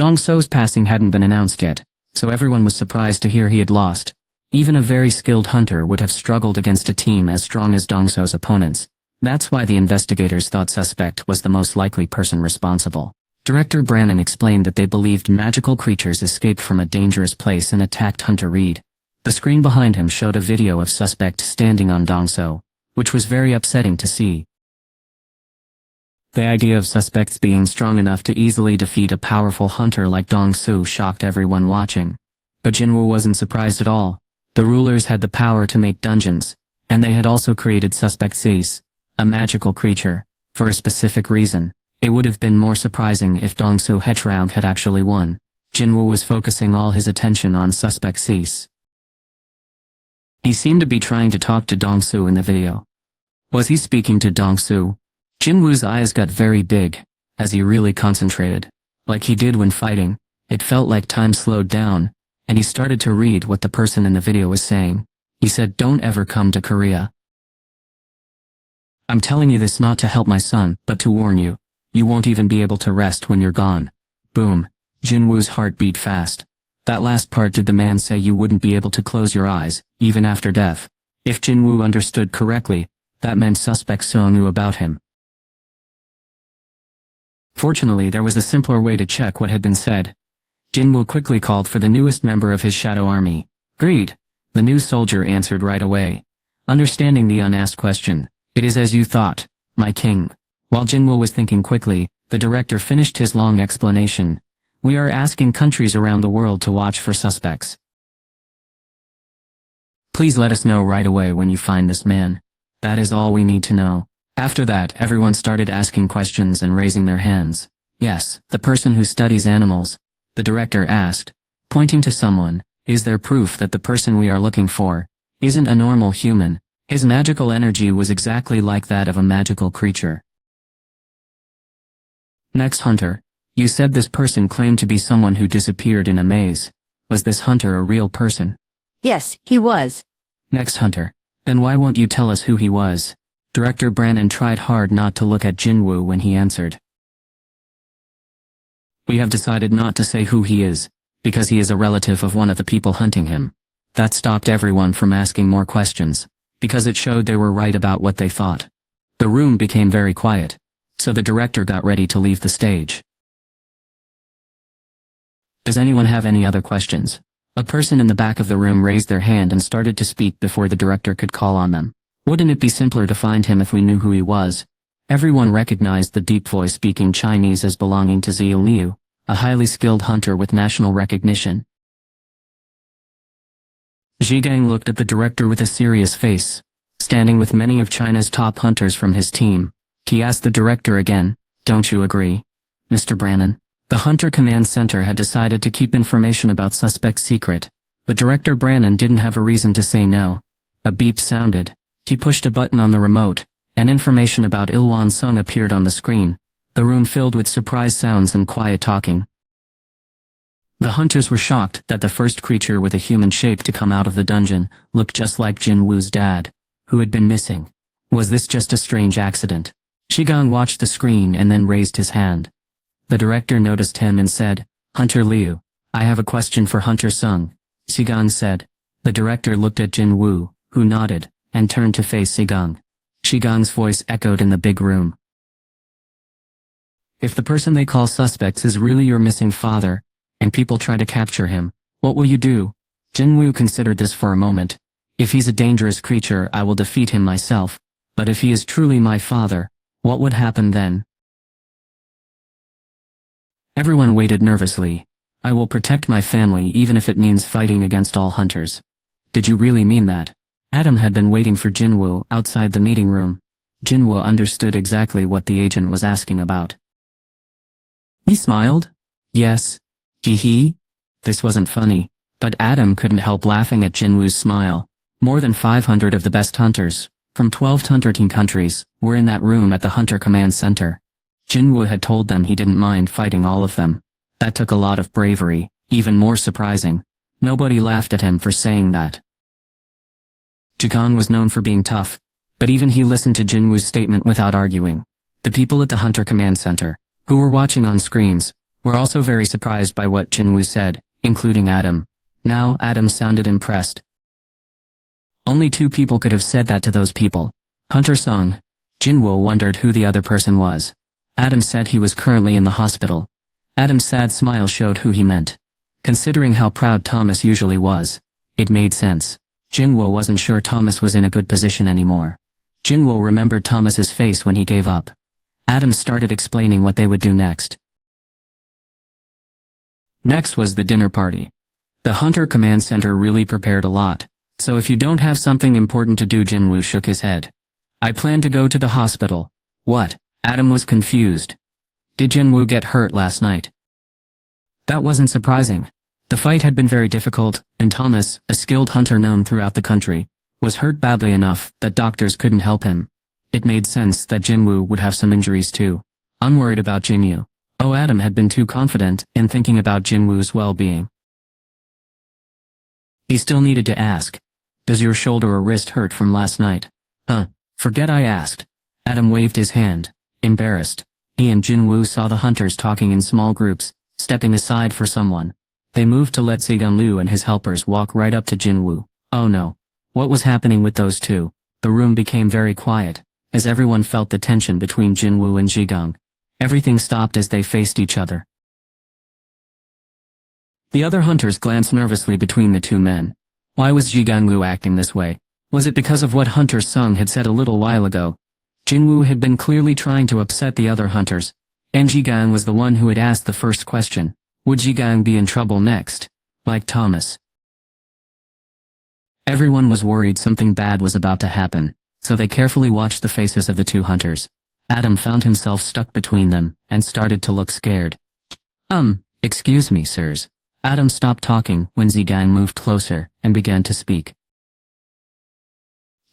Dong So's passing hadn't been announced yet, so everyone was surprised to hear he had lost. Even a very skilled hunter would have struggled against a team as strong as Dong So's opponents. That's why the investigators thought suspect was the most likely person responsible. Director Brannon explained that they believed magical creatures escaped from a dangerous place and attacked Hunter Reed. The screen behind him showed a video of suspect standing on Dong So, which was very upsetting to see. The idea of suspects being strong enough to easily defeat a powerful hunter like Dong So shocked everyone watching. But Jinwoo wasn't surprised at all. The rulers had the power to make dungeons, and they had also created Suspect Cease, a magical creature, for a specific reason. It would have been more surprising if Dong So Hetrang had actually won. Jinwoo was focusing all his attention on Suspect Cease. He seemed to be trying to talk to Dong So in the video. Was he speaking to Dong So? Jinwoo's eyes got very big, as he really concentrated. Like he did when fighting, it felt like time slowed down, and he started to read what the person in the video was saying. He said, "Don't ever come to Korea. I'm telling you this not to help my son, but to warn you. You won't even be able to rest when you're gone." Boom. Jinwoo's heart beat fast. That last part, did the man say you wouldn't be able to close your eyes, even after death? If Jinwoo understood correctly, that meant Suspect So knew about him. Fortunately, there was a simpler way to check what had been said. Jinwoo quickly called for the newest member of his shadow army. "Greed." The new soldier answered right away. Understanding the unasked question, "It is as you thought, my king." While Jinwoo was thinking quickly, the director finished his long explanation. "We are asking countries around the world to watch for suspects. Please let us know right away when you find this man. That is all we need to know." After that, everyone started asking questions and raising their hands. "Yes, the person who studies animals," the director asked, pointing to someone. "Is there proof that the person we are looking for isn't a normal human? His magical energy was exactly like that of a magical creature." Next hunter. "You said this person claimed to be someone who disappeared in a maze. Was this hunter a real person?" Yes, he was. Next hunter. "Then why won't you tell us who he was?" Director Brannon tried hard not to look at Jinwoo when he answered. "We have decided not to say who he is, because he is a relative of one of the people hunting him." That stopped everyone from asking more questions, because it showed they were right about what they thought. The room became very quiet, so the director got ready to leave the stage. "Does anyone have any other questions?" A person in the back of the room raised their hand and started to speak before the director could call on them. "Wouldn't it be simpler to find him if we knew who he was?" Everyone recognized the deep voice speaking Chinese as belonging to Zhou Liu, a highly skilled hunter with national recognition. Chugong looked at the director with a serious face. Standing with many of China's top hunters from his team, he asked the director again, "Don't you agree, Mr. Brannon?" The Hunter Command Center had decided to keep information about suspects secret, but Director Brannon didn't have a reason to say no. A beep sounded. He pushed a button on the remote, and information about Ilwan Sung appeared on the screen. The room filled with surprise sounds and quiet talking. The hunters were shocked that the first creature with a human shape to come out of the dungeon looked just like Jinwoo's dad, who had been missing. Was this just a strange accident? Chugong watched the screen and then raised his hand. The director noticed him and said, "Hunter Liu, I have a question for Hunter Sung." Chugong said. The director looked at Jinwoo, who nodded, and turned to face Chugong. Chugong's voice echoed in the big room. "If the person they call suspects is really your missing father, and people try to capture him, what will you do?" Jinwoo considered this for a moment. "If he's a dangerous creature, I will defeat him myself. But if he is truly my father, what would happen then?" Everyone waited nervously. "I will protect my family even if it means fighting against all hunters." "Did you really mean that?" Adam had been waiting for Jinwoo outside the meeting room. Jinwoo understood exactly what the agent was asking about. He smiled. "Yes. Hee. This wasn't funny, but Adam couldn't help laughing at Jinwoo's smile. More than 500 of the best hunters, from 12 Hunter Team countries, were in that room at the Hunter Command Center. Jinwoo had told them he didn't mind fighting all of them. That took a lot of bravery. Even more surprising, nobody laughed at him for saying that. Chugong was known for being tough, but even he listened to Jinwoo's statement without arguing. The people at the Hunter Command Center, who were watching on screens, were also very surprised by what Jinwoo said, including Adam. Now, Adam sounded impressed. Only 2 people could have said that to those people. Hunter Sung. Jinwoo wondered who the other person was. Adam said he was currently in the hospital. Adam's sad smile showed who he meant. Considering how proud Thomas usually was, it made sense. Jinwoo wasn't sure Thomas was in a good position anymore. Jinwoo remembered Thomas's face when he gave up. Adam started explaining what they would do next. Next was the dinner party. The Hunter Command Center really prepared a lot, so if you don't have something important to do, Jinwoo shook his head. I plan to go to the hospital. What? Adam was confused. Did Jinwoo get hurt last night? That wasn't surprising. The fight had been very difficult, and Thomas, a skilled hunter known throughout the country, was hurt badly enough that doctors couldn't help him. It made sense that Jinwoo would have some injuries too. I'm worried about Jinwoo. Oh, Adam had been too confident in thinking about Jinwoo's well-being. He still needed to ask, does your shoulder or wrist hurt from last night? Forget I asked. Adam waved his hand, embarrassed. He and Jinwoo saw the hunters talking in small groups, stepping aside for someone. They moved to let Zigang Liu and his helpers walk right up to Jinwoo. Oh no. What was happening with those two? The room became very quiet, as everyone felt the tension between Jinwoo and Zigang. Everything stopped as they faced each other. The other hunters glanced nervously between the 2 men. Why was Zigang Liu acting this way? Was it because of what Hunter Sung had said a little while ago? Jinwoo had been clearly trying to upset the other hunters, and Zigang was the one who had asked the first question. Would Zigang be in trouble next? Like Thomas. Everyone was worried something bad was about to happen, so they carefully watched the faces of the 2 hunters. Adam found himself stuck between them, and started to look scared. Excuse me, sirs. Adam stopped talking when Zigang moved closer, and began to speak.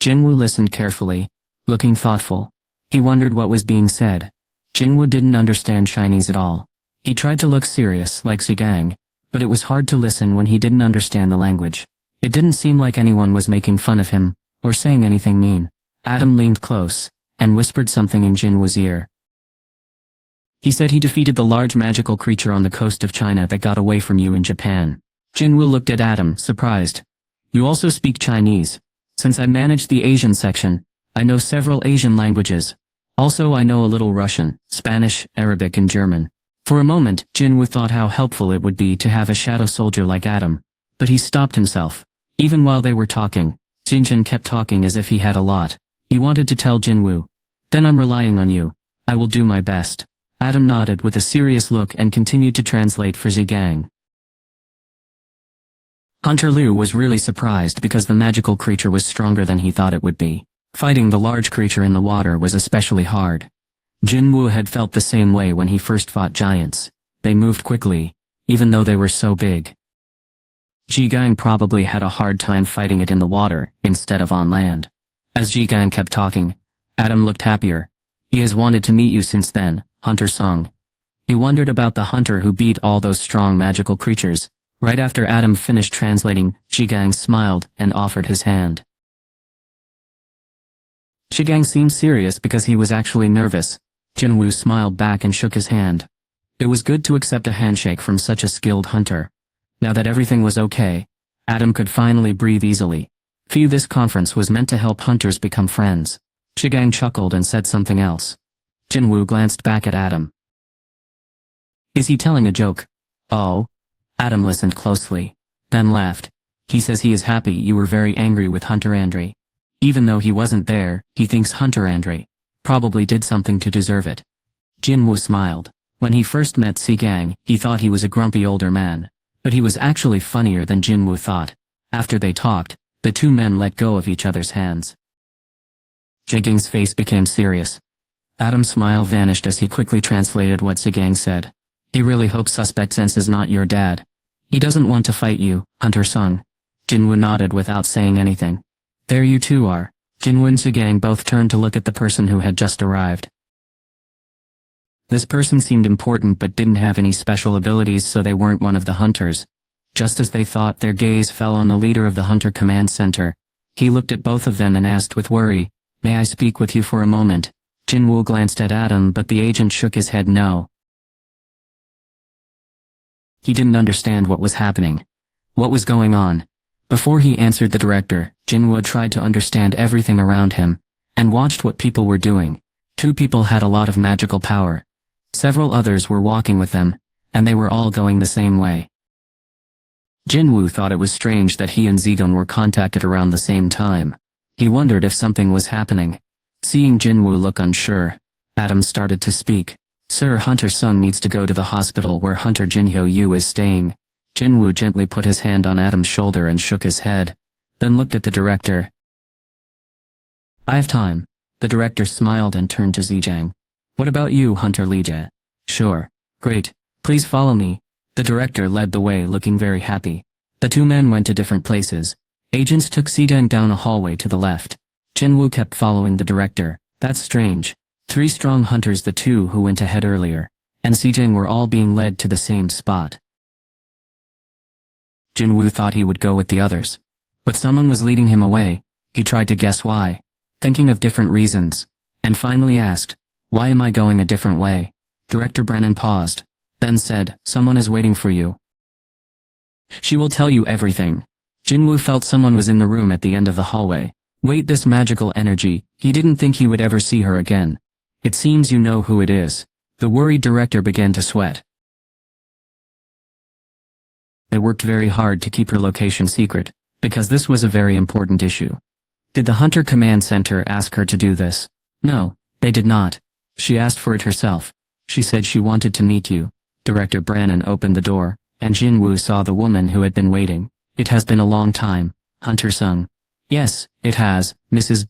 Jinwoo listened carefully, looking thoughtful. He wondered what was being said. Jinwoo didn't understand Chinese at all. He tried to look serious, like Zigang, but it was hard to listen when he didn't understand the language. It didn't seem like anyone was making fun of him, or saying anything mean. Adam leaned close, and whispered something in Jinwoo's ear. He said he defeated the large magical creature on the coast of China that got away from you in Japan. Jinwoo looked at Adam, surprised. You also speak Chinese. Since I manage the Asian section, I know several Asian languages. Also, I know a little Russian, Spanish, Arabic and German. For a moment, Jinwoo thought how helpful it would be to have a shadow soldier like Adam. But he stopped himself. Even while they were talking, Jinjin kept talking as if he had a lot. He wanted to tell Jinwoo. Then I'm relying on you. I will do my best. Adam nodded with a serious look and continued to translate for Zigang. Hunter Liu was really surprised because the magical creature was stronger than he thought it would be. Fighting the large creature in the water was especially hard. Jinwoo had felt the same way when he first fought giants. They moved quickly, even though they were so big. Zigang probably had a hard time fighting it in the water, instead of on land. As Zigang kept talking, Adam looked happier. He has wanted to meet you since then, Hunter Sung. He wondered about the hunter who beat all those strong magical creatures. Right after Adam finished translating, Zigang smiled and offered his hand. Zigang seemed serious because he was actually nervous. Jinwoo smiled back and shook his hand. It was good to accept a handshake from such a skilled hunter. Now that everything was okay, Adam could finally breathe easily. This conference was meant to help hunters become friends. Zigang chuckled and said something else. Jinwoo glanced back at Adam. Is he telling a joke? Oh. Adam listened closely, then laughed. He says he is happy you were very angry with Hunter Andre. Even though he wasn't there, he thinks Hunter Andre probably did something to deserve it. Jinwoo smiled. When he first met Zigang, he thought he was a grumpy older man, but he was actually funnier than Jinwoo thought. After they talked, the 2 men let go of each other's hands. Zigang's face became serious. Adam's smile vanished as he quickly translated what Zigang said. He really hopes Suspect Sense is not your dad. He doesn't want to fight you, Hunter Sung. Jinwoo nodded without saying anything. There you two are. Jinwoo and Zigang both turned to look at the person who had just arrived. This person seemed important but didn't have any special abilities, so they weren't one of the hunters. Just as they thought, their gaze fell on the leader of the Hunter Command Center. He looked at both of them and asked with worry, "May I speak with you for a moment?" Jinwoo glanced at Adam, but the agent shook his head no. He didn't understand what was happening. What was going on? Before he answered the director, Jinwoo tried to understand everything around him, and watched what people were doing. 2 people had a lot of magical power. Several others were walking with them, and they were all going the same way. Jinwoo thought it was strange that he and Zegon were contacted around the same time. He wondered if something was happening. Seeing Jinwoo look unsure, Adam started to speak. Sir, Hunter Sung needs to go to the hospital where Hunter Jinhyo Yu is staying. Jinwoo gently put his hand on Adam's shoulder and shook his head, then looked at the director. I have time. The director smiled and turned to Zijang. What about you, Hunter Lija? Sure. Great. Please follow me. The director led the way, looking very happy. The 2 men went to different places. Agents took Zijang down a hallway to the left. Jinwoo kept following the director. That's strange. 3 strong hunters, the 2 who went ahead earlier, and Zijang were all being led to the same spot. Jinwoo thought he would go with the others, but someone was leading him away. He tried to guess why, thinking of different reasons, and finally asked, why am I going a different way? Director Brennan paused, then said, someone is waiting for you. She will tell you everything. Jinwoo felt someone was in the room at the end of the hallway. Wait, this magical energy, he didn't think he would ever see her again. It seems you know who it is. The worried director began to sweat. They worked very hard to keep her location secret, because this was a very important issue. Did the Hunter Command Center ask her to do this? No, they did not. She asked for it herself. She said she wanted to meet you. Director Brannon opened the door, and Jinwoo saw the woman who had been waiting. It has been a long time, Hunter Sung. Yes, it has, Mrs.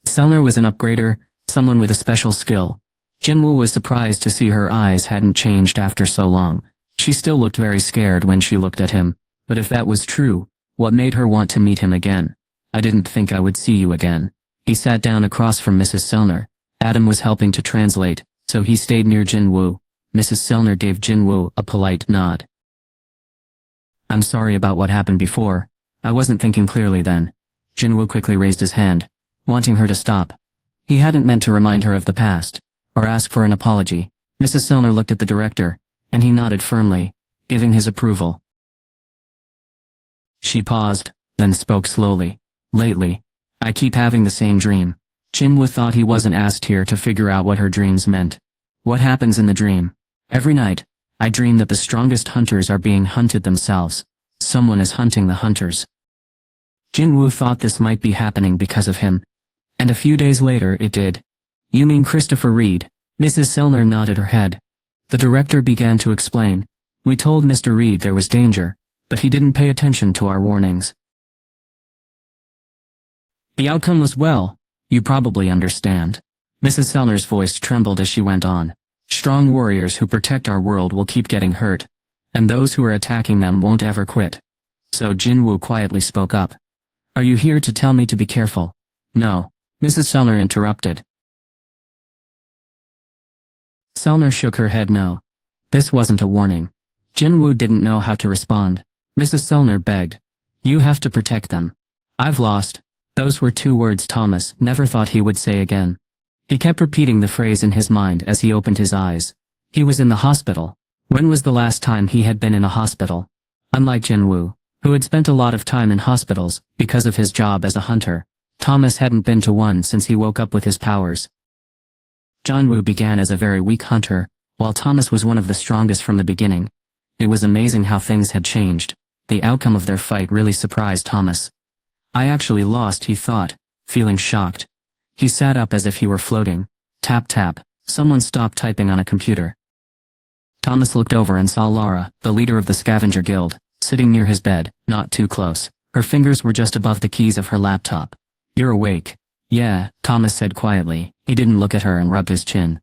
Sellner was an upgrader, someone with a special skill. Jinwoo was surprised to see her eyes hadn't changed after so long. She still looked very scared when she looked at him, but if that was true, what made her want to meet him again? I didn't think I would see you again. He sat down across from Mrs. Sellner. Adam was helping to translate, so he stayed near Jinwoo. Mrs. Sellner gave Jinwoo a polite nod. I'm sorry about what happened before. I wasn't thinking clearly then. Jinwoo quickly raised his hand, wanting her to stop. He hadn't meant to remind her of the past, or ask for an apology. Mrs. Sellner looked at the director, and he nodded firmly, giving his approval. She paused, then spoke slowly. Lately, I keep having the same dream. Jinwoo thought he wasn't asked here to figure out what her dreams meant. What happens in the dream? Every night, I dream that the strongest hunters are being hunted themselves. Someone is hunting the hunters. Jinwoo thought this might be happening because of him. And a few days later it did. You mean Christopher Reed? Mrs. Sellner nodded her head. The director began to explain. We told Mr. Reed there was danger, but he didn't pay attention to our warnings. The outcome was well, you probably understand. Mrs. Sellner's voice trembled as she went on. Strong warriors who protect our world will keep getting hurt, and those who are attacking them won't ever quit. So Jinwoo quietly spoke up. Are you here to tell me to be careful? No, Mrs. Sellner interrupted. Sellner shook her head no. This wasn't a warning. Jinwoo didn't know how to respond. Mrs. Sellner begged. You have to protect them. I've lost. Those were 2 words Thomas never thought he would say again. He kept repeating the phrase in his mind as he opened his eyes. He was in the hospital. When was the last time he had been in a hospital? Unlike Jinwoo, who had spent a lot of time in hospitals because of his job as a hunter, Thomas hadn't been to one since he woke up with his powers. Jinwoo began as a very weak hunter, while Thomas was one of the strongest from the beginning. It was amazing how things had changed. The outcome of their fight really surprised Thomas. I actually lost, he thought, feeling shocked. He sat up as if he were floating. Tap tap, someone stopped typing on a computer. Thomas looked over and saw Laura, the leader of the scavenger guild, sitting near his bed, not too close. Her fingers were just above the keys of her laptop. You're awake. Yeah, Thomas said quietly. He didn't look at her and rubbed his chin.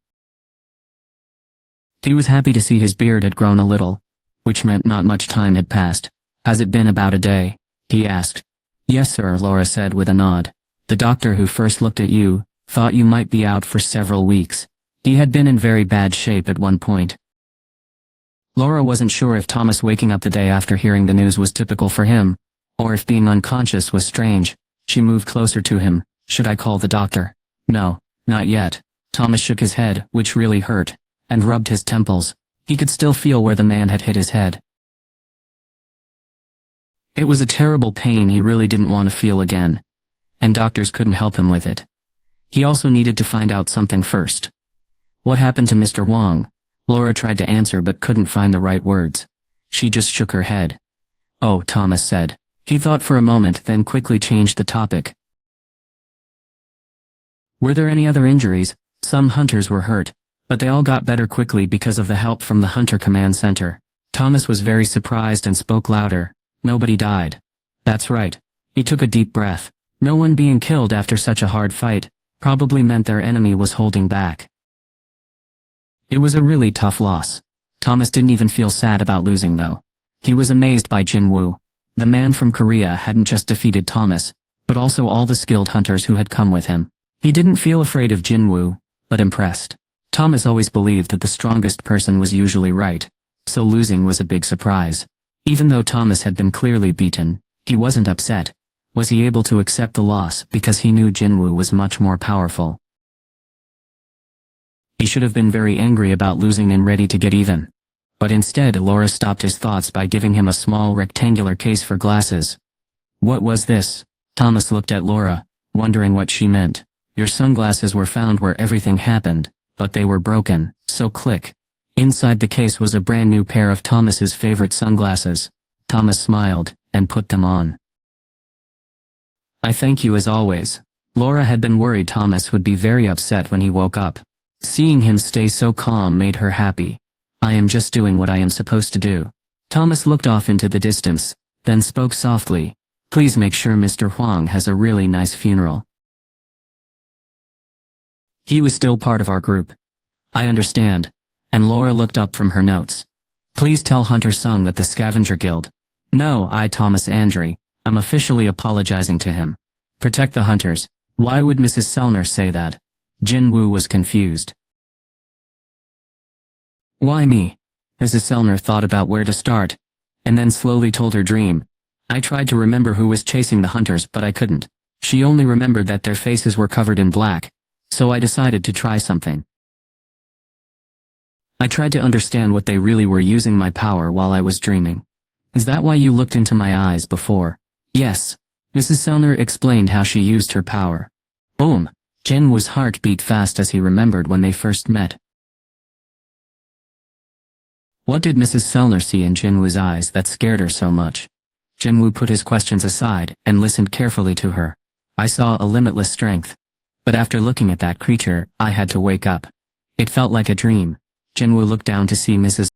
He was happy to see his beard had grown a little, which meant not much time had passed. Has it been about a day? He asked. Yes sir, Laura said with a nod. The doctor who first looked at you thought you might be out for several weeks. He had been in very bad shape at one point. Laura wasn't sure if Thomas waking up the day after hearing the news was typical for him, or if being unconscious was strange. She moved closer to him. Should I call the doctor? No, not yet. Thomas shook his head, which really hurt, and rubbed his temples. He could still feel where the man had hit his head. It was a terrible pain he really didn't want to feel again, and doctors couldn't help him with it. He also needed to find out something first. What happened to Mr. Wong? Laura tried to answer but couldn't find the right words. She just shook her head. Oh, Thomas said. He thought for a moment, then quickly changed the topic. Were there any other injuries? Some hunters were hurt, but they all got better quickly because of the help from the Hunter Command Center. Thomas was very surprised and spoke louder. Nobody died. That's right. He took a deep breath. No one being killed after such a hard fight probably meant their enemy was holding back. It was a really tough loss. Thomas didn't even feel sad about losing though. He was amazed by Jin Woo. The man from Korea hadn't just defeated Thomas, but also all the skilled hunters who had come with him. He didn't feel afraid of Jin Woo, but impressed. Thomas always believed that the strongest person was usually right, so losing was a big surprise. Even though Thomas had been clearly beaten, he wasn't upset. Was he able to accept the loss because he knew Jin Woo was much more powerful? He should have been very angry about losing and ready to get even. But instead Laura stopped his thoughts by giving him a small rectangular case for glasses. What was this? Thomas looked at Laura, wondering what she meant. Your sunglasses were found where everything happened, but they were broken, so click. Inside the case was a brand new pair of Thomas's favorite sunglasses. Thomas smiled, and put them on. I thank you as always. Laura had been worried Thomas would be very upset when he woke up. Seeing him stay so calm made her happy. I am just doing what I am supposed to do. Thomas looked off into the distance, then spoke softly. Please make sure Mr. Huang has a really nice funeral. He was still part of our group. I understand. And Laura looked up from her notes. Please tell Hunter Sung that the Scavenger Guild. No, Thomas Andre. I'm officially apologizing to him. Protect the hunters. Why would Mrs. Sellner say that? Jin Woo was confused. Why me? Mrs. Sellner thought about where to start, and then slowly told her dream. I tried to remember who was chasing the hunters but I couldn't. She only remembered that their faces were covered in black, so I decided to try something. I tried to understand what they really were using my power while I was dreaming. Is that why you looked into my eyes before? Yes. Mrs. Sellner explained how she used her power. Boom. Jin Woo's heart beat fast as he remembered when they first met. What did Mrs. Sellner see in Jin Woo's eyes that scared her so much? Jin Woo put his questions aside and listened carefully to her. I saw a limitless strength. But after looking at that creature, I had to wake up. It felt like a dream. Jin Woo looked down to see Mrs.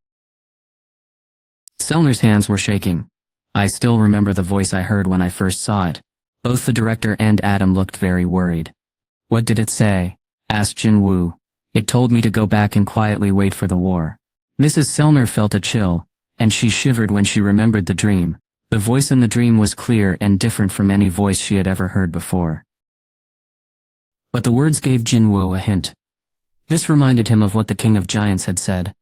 Sellner's hands were shaking. I still remember the voice I heard when I first saw it. Both the director and Adam looked very worried. What did it say? Asked Jin Woo. It told me to go back and quietly wait for the war. Mrs. Sellner felt a chill, and she shivered when she remembered the dream. The voice in the dream was clear and different from any voice she had ever heard before. But the words gave Jin Woo a hint. This reminded him of what the King of Giants had said.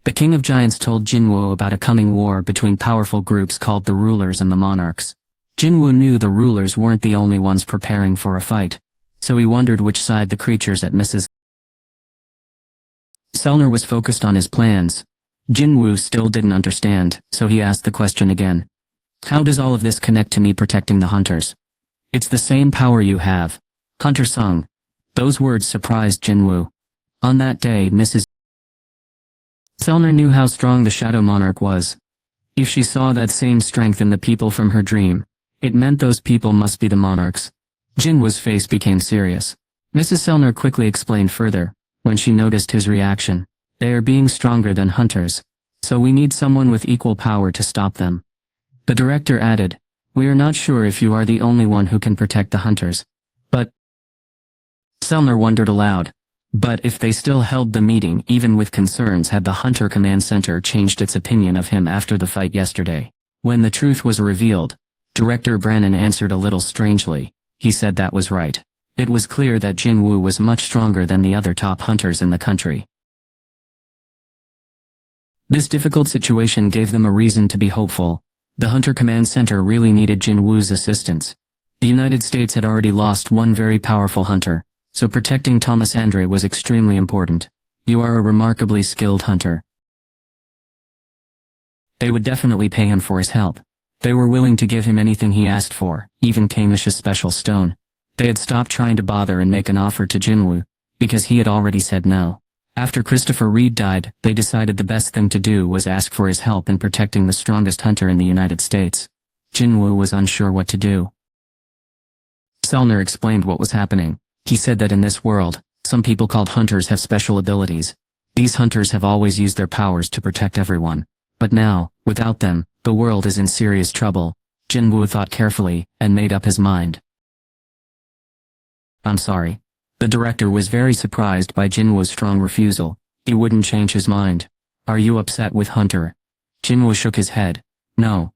The King of Giants told Jin Woo about a coming war between powerful groups called the Rulers and the Monarchs. Jin Woo knew the Rulers weren't the only ones preparing for a fight, so he wondered which side the creatures at Mrs. Sellner was focused on his plans. Jin Woo still didn't understand, so he asked the question again. How does all of this connect to me protecting the hunters? It's the same power you have. Hunter Sung. Those words surprised Jin Woo. On that day, Mrs. Sellner knew how strong the Shadow Monarch was. If she saw that same strength in the people from her dream, it meant those people must be the monarchs. Jin Woo's face became serious. Mrs. Sellner quickly explained further, when she noticed his reaction. They are being stronger than hunters, so we need someone with equal power to stop them. The director added, we are not sure if you are the only one who can protect the hunters. But Sellner wondered aloud. But if they still held the meeting even with concerns, had the Hunter Command Center changed its opinion of him after the fight yesterday? When the truth was revealed, Director Brannon answered a little strangely. He said that was right. It was clear that Jin Woo was much stronger than the other top hunters in the country. This difficult situation gave them a reason to be hopeful. The Hunter Command Center really needed Jin Woo's assistance. The United States had already lost one very powerful hunter, so protecting Thomas Andre was extremely important. You are a remarkably skilled hunter. They would definitely pay him for his help. They were willing to give him anything he asked for, even Kamish's special stone. They had stopped trying to bother and make an offer to Jinwoo, because he had already said no. After Christopher Reed died, they decided the best thing to do was ask for his help in protecting the strongest hunter in the United States. Jinwoo was unsure what to do. Selner explained what was happening. He said that in this world, some people called hunters have special abilities. These hunters have always used their powers to protect everyone. But now, without them, the world is in serious trouble. Jinwoo thought carefully, and made up his mind. I'm sorry. The director was very surprised by Jinwoo's strong refusal. He wouldn't change his mind. Are you upset with Hunter? Jinwoo shook his head. No.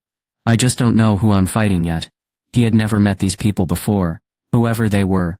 I just don't know who I'm fighting yet. He had never met these people before. Whoever they were,